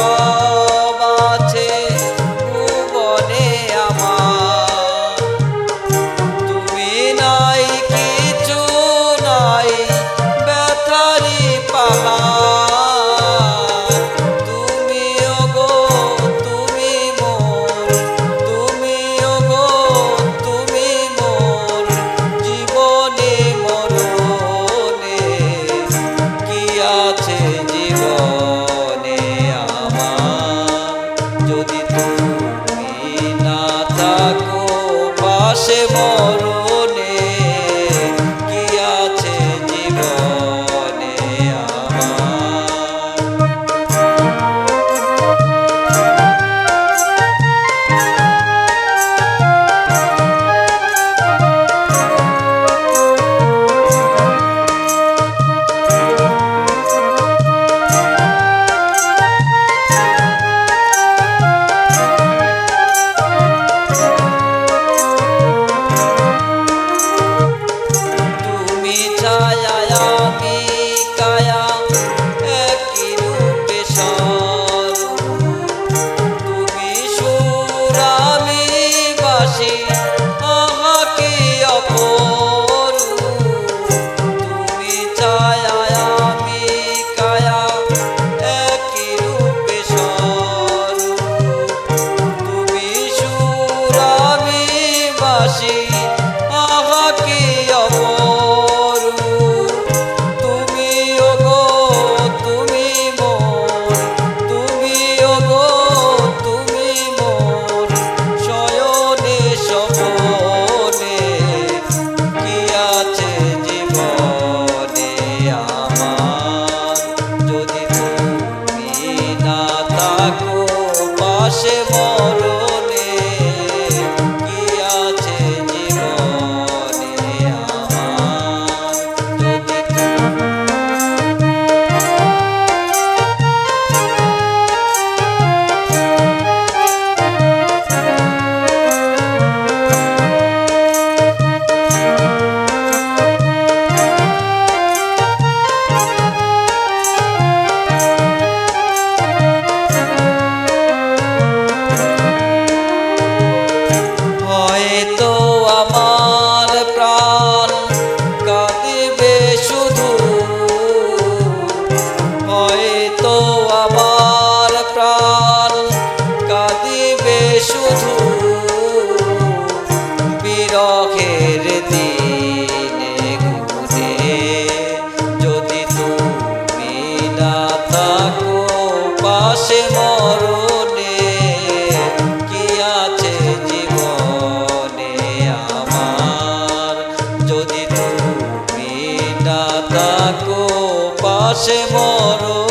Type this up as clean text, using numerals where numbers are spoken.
সব আছে ভুবনে আমার, তুমি নাই কিছু নাই ব্যথারি পাহাড়, তুমি ওগো তুমি মোর, তুমি ওগো তুমি মোর জীবনে মরণে, কি আছে জীবনে আমার, যদি তুমি না থাকো পাশে মরণে, কি আছে জীবনে আমি কায়া একই রূপে স্বরূপ, তুমি সুর আমি বাসি আহা কি অপরূপ, তুমি ছায়া আমি কায়া একই রূপে স্বরূপ, তুমি সুর আমি বাসি আহা কি অপরূপ, তুমি ওগো তুমি মোর, তুমি ওগো তুমি মোর শয়নে স্বপনে, কি আছে জীবনে আমার, যদি তুমি না থাকো পাশে মরণে, কি আছে জীবনে আমার, যদি হয়তো আমার প্রাণ কাঁদিবে শুধু, হয়তো আমার প্রাণ কাঁদিবে শুধু, বিরহের দিনে গুনে, যদি তুমি না থাকো পাশে মরণে, কি আছে জীবনে আমার, যদি তুমি না থাকো পাশে মরণে।